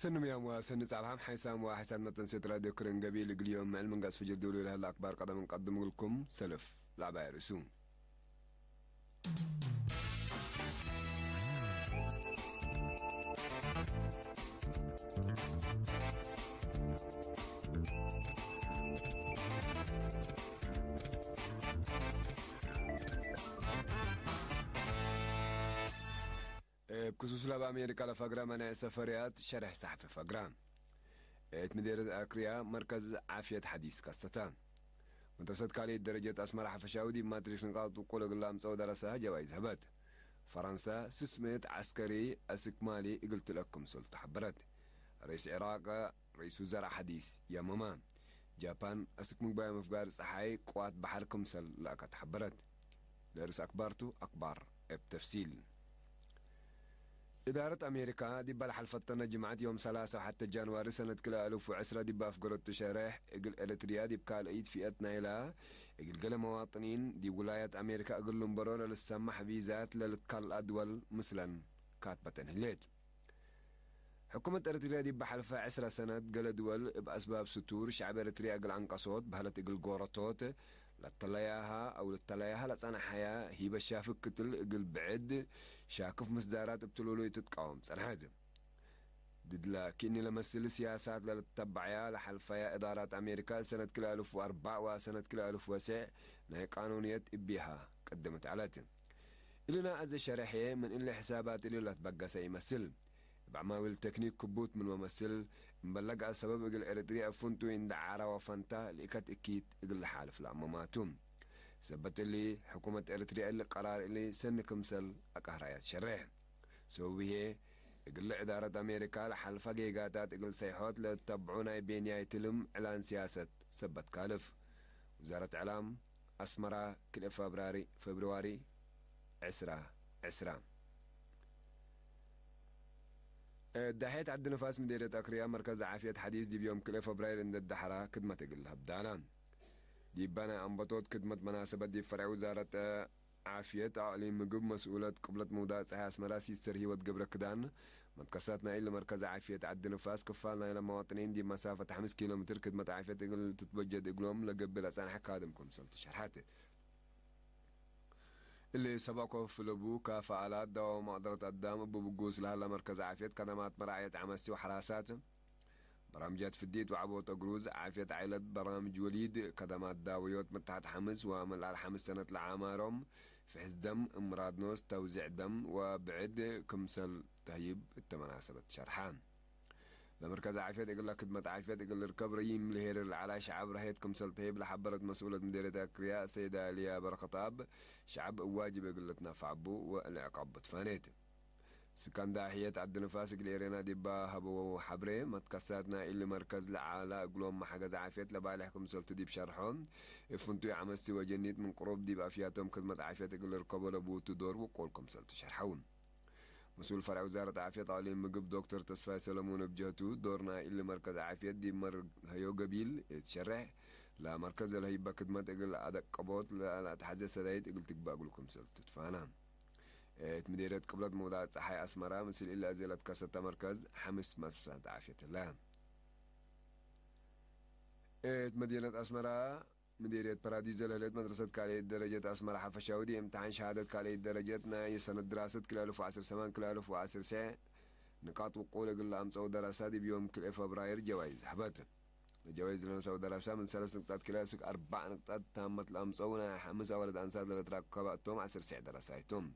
سنم يوم وسن صباحم حيسام وحسن متن ست راديو كرنجبي اليوم مع المنقص في جدولي لها الأكبر قدم نقدم لكم سلف لعبة رسوم. بخصوص لعبة أمريكا لفقرة منع سفريات شرح صحفي فقرة مدير أكريا مركز عافية حديث قصتان منتصد كالي درجة أسمر حفشاودي ما تريش نقاط وقول قلام صو درسها جوائز هبت فرنسا سسمت عسكري أسكمالي قلت لكم سلطة حبرت رئيس عراق رئيس وزراء حديث يا ماما جابان أسكمك بايا مفقار صحاي قوات بحركم سل لأكت حبرت لرس أكبرتو أكبر بتفصيل إدارة أمريكا دي بلح الفتنة جمعت يوم 3 حتى جانواري سنة كلا 1010 دي بافقرة تشارح إقل إريتريا دي بكال إيد فئتنا إلى إقل قل مواطنين دي ولاية أمريكا أقل لنبرور للسمح فيزات للتكال أدول مثلا كاتبة هليت حكومة إريتريا دي بحلفة 10 سنة قل دول بأسباب ستور شعب إريتريا أقل عنقصوت بهلت إقل قورتوت لطلياها أو لطلياها لصانع حياة هي بشافك كتل إقل بعد شاكف مصدارات بتلولو يتتقاوم صنحات ددلا كيني لمسل سياسات للتبعية لحلفية إدارات أمريكا سنة كلا 1004 وسنة كلا 1009 نهي قانونية إبيها قدمت علاتي إلنا أزي شرحي من إلي حسابات إلي لا تبقى سيمثل بعماول تكنيك كبوت من ممثل مبلغ سبب إقل إريتريا فنتو إندعارا وفنتا لإكات إكيد إقل حالف لأماماتهم سبت اللي حكومة إريتريا اللي قرار اللي سن كمسل أكهرايات شرح سوبيه إقل إدارة أمريكا لحلفة جيجاتات إقل سيحوت لتبعونا بين يتلم إعلان سياسة سبت كالف وزارة إعلام أسمرة كل فبراير 10 دحيت عد نفاس مديرية أكريا مركز عافية حديث دي بيوم كل فبراير عند الدحرة كدمة تقلها بدالان دي بانا أنبطوت كدمة مناسبة دي فرع وزارة عافية عقلي مقب مسؤولة قبلة موضوع صحيح اسمراسي السرهي وتقبل كدان متكساتنا إلا مركز عافية عد نفاس كفالنا إلى مواطنين دي مسافة 5 كيلومتر كدمة عافية تقل تتوجد إقلوم لقبل أسان حكادمكم سلط شرحاتي اللي سبقوا في لبو كفعالات دوام مقدرة قدام ببقوس لها مركز عافية خدمات مراعية عمسي وحراسات برامجات فديت وعبوة قروز عافية عائلة برامج وليد خدمات داويوت متحت حمص ومن الحمص سنة العامارهم في حز دم امراض نوس توزيع دم وبعد كمسل تهيب التمناسبة شرحان لمركز عافية يقول لك خدمة عافية يقول ركب ريم لهير العلا شعب رهيت كمسل تهيب لحبرت مسؤولة مديرة أكرياء السيدة آليا برخطاب شعب واجب يقول لك نافع عبو والعقاب بتفانيت سكان داحية عد نفاسك ليرينا ديبا هبو حبري متكساتنا اللي مركز لعالة قلوم محاجز عافية لبالحكم سلطة ديب شرحهم فنتو يعمسي وجنيت من قروب ديب أفياتهم خدمة عافية يقول ركبوا لبو تدور وقولكم سلطة شرحون مسؤول فرع وزارة عافية تعليم مقب دكتور تصفى سلمون بجهتو دورنا اللي مركز عافية دي هيو قبيل تشرح لا مركز الهيبة خدمة يقول أدق قبوت لا تحزي سدايت يقول تقبا قولكم سلطة تفانا مديرية قبلة موضوع صحي أسمرة مثل إلا زيلة كاسة مركز حمص مسات عافية الله مدينة أسمرة مديرية باراديزو لهلت مدرسة كالية درجة أسمرة حفشاودي امتحان شهادة كالية درجة ناي سنة دراسة كل 1010 سمان كل 1010 ساعة نقاط وقول قل أمس أو دراسات بيوم كل فبراير جوائز حبت الجوائز لنا سو دراسة من 3 نقاط كلاسيك 4 نقاط تامة الأمس أو حمص أولد أنساد لتراكباتهم 10 ساعة دراساتهم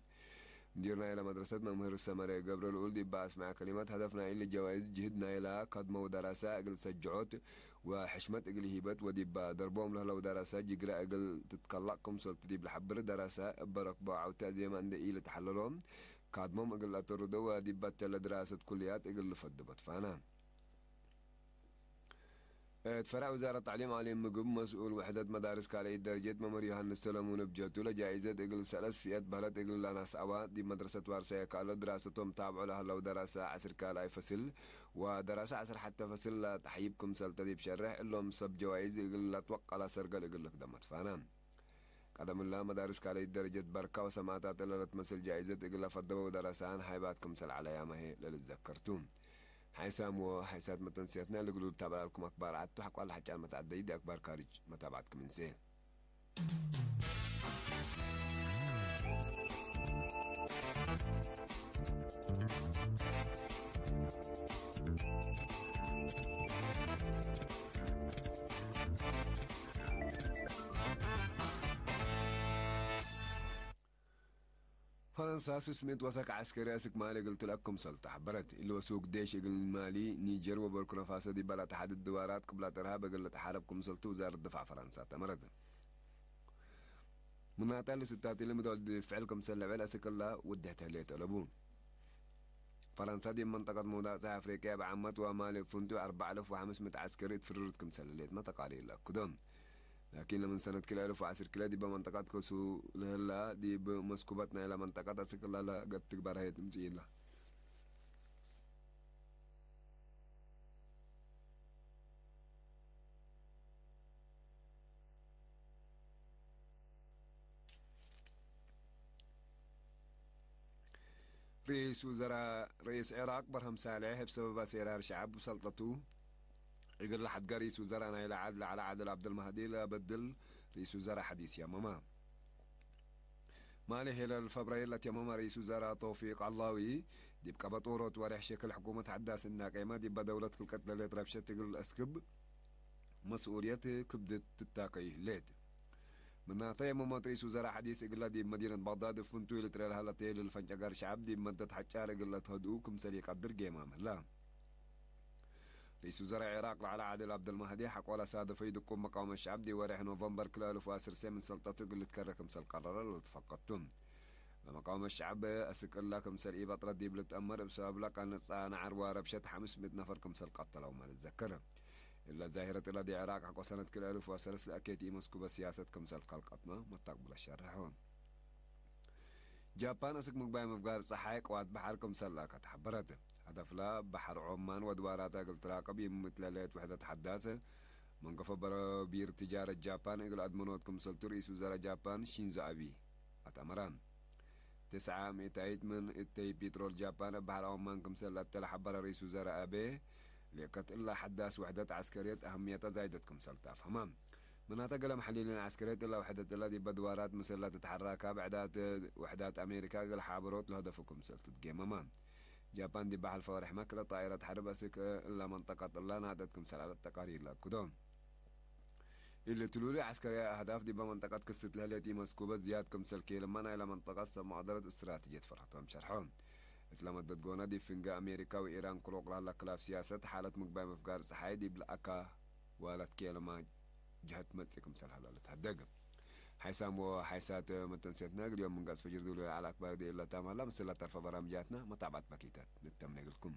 مديرنا إلى مدرسة ممهر السمرة قبل الأولدي باس مع كلمات هدفنا إلى جوائز جهدنا إلى قدم ودراسة أقل سجعوت وحشمة أقل هيبت وديبا دربهم له لو دراسة جقرأ أقل تتقلقكم سلط ديب لحبر دراسة بركبا أو تأزي من دي إلى تحللهم قادمهم أقل أتردو وديبا تل دراسة كليات أقل لفدبت فانا فرع وزارة التعليم عليهم مقب مسؤول وحدة مدارس كالي درجة ممر يوحنا سلمون بجهتو لجائزة إقل سلس فئات بهلت إقل لناس أوات دي مدرسة وارسية كالو دراستهم تابعوا لها لو دراسة عسر كالاي فصل ودراسة عسر حتى فصل تحييبكم سلطة دي بشرح إلهم سب جوائز إقل لا توقع لا سرقل إقل لك دمت فانا قدم الله مدارس كالي درجة بركة وسماتات اللي تمثل جائزة إقل فضبوا دراسان حيباتكم سل على يامه للتذكرتون حيسام وحيسات متنسيتنا اللي قلوا تابع لكم أخبار عدتو حق والله حجال متعدي دي أخبار خارج متابعتكم من سين. فرنسا سميت وسك عسكري اسك مالي قلت لكم سلطة حبرت اللي وسوق ديش المالي نيجر وبوركينا فاسو دي بلا تحد الدوارات قبل ترهاب قال تحاربكم سلطة وزارة الدفاع فرنسا تمرد من ناتال ستات اللي مدول فعلكم سلع على اسك الله ودهتها لي طلبون فرنسا دي منطقة موداسة افريقيا بعمت ومالي فندق 4500 عسكري تفررتكم سلليت ما تقاليل لك قدام لكن لمن سنة كلا 1010 كلا دي بمنطقات كسو لهلا دي بمسكوبتنا إلى منطقات أسك الله لا قد تكبر هاي تمزين له رئيس عراق برهم سالح بسبب سيرار شعب وسلطته يقول لحد رئيس وزراء إلى عادل على عادل عبد المهدي لا بدل رئيس وزراء حديث يا ماما مالي هلال فبراير التي ماما رئيس وزراء توفيق علاوي دي بقى بطورة ورح شكل حكومة حداس الناقيمة دي بدولة كل قتلة اللي ترابشة تقل أسكب مسؤوليته كبدت تتاقي ليد من ناطية ماما رئيس وزراء حديث يقول دي مدينة بغداد فنتو اللي ترى الهالتي للفنجقار شعب دي مدة حجار يقول تهدوكم سليق قدر جيمام لا رئيس وزراء العراق على عادل عبد المهدي حق ولا سادة فيدكم مقاومة الشعب دي ورح نوفمبر كلالو فاسر سي من سلطته قلت كركم سل قرار اللي تفقدتم مقاومة الشعب أسك الله كمسل إيبا طرد دي بلتأمر بسبب لقى نصانا عروة ربشة 500 نفر كمسل قتلوا ما نتذكر إلا ظاهرة إلا دي عراق حق سنة كلالو فاسر سأكيد إيمسكو بسياسة كمسل قلقتنا ما تقبل الشرحون جابان أسك مقباية مفقار صحايق واد بحر كمسل لا كتحبرته هدف لا بحر عمان ودواراتها قلت راقب مثل ليت وحدة حداثة من قفا بير تجارة جابان يقول أدمنوتكم سلطة رئيس وزراء جابان شينزو أبي أتأمران 900 من إتي بيترول جابان بحر عمان كمسل التلح برا رئيس وزراء أبي لقت إلا حداث وحدة عسكرية أهميتها زايدتكم سلطة فهمام من هتقل محللين عسكرية إلا وحدة إلا دي بدوارات مسلة تتحركها بعدات وحدات أمريكا قل حابروت لهدفكم سلطة جيمامان جابان دي بحر فورح مكرة طائرة حرب أسك إلا منطقة الله نادتكم سلالة التقارير لكدوم اللي تلولي عسكرية أهداف دي بمنطقة قصة الهليتي مسكوبة زيادكم سلكي لما إلى منطقة معضلة استراتيجية فرحتهم شرحهم إتلام الدقونا دي فنجا أمريكا وإيران كروق لها خلاف سياسة حالة مقباية مفقار صحاي دي بلأكا والت كيلما جهة متسكم سلالة تهدق حيسام وحيسات متنسيتنا اليوم من قاس فجر دولي على أكبر دي إلا تام هلا مسلا طرف برامجاتنا متابعة باكيتات نتمنى لكم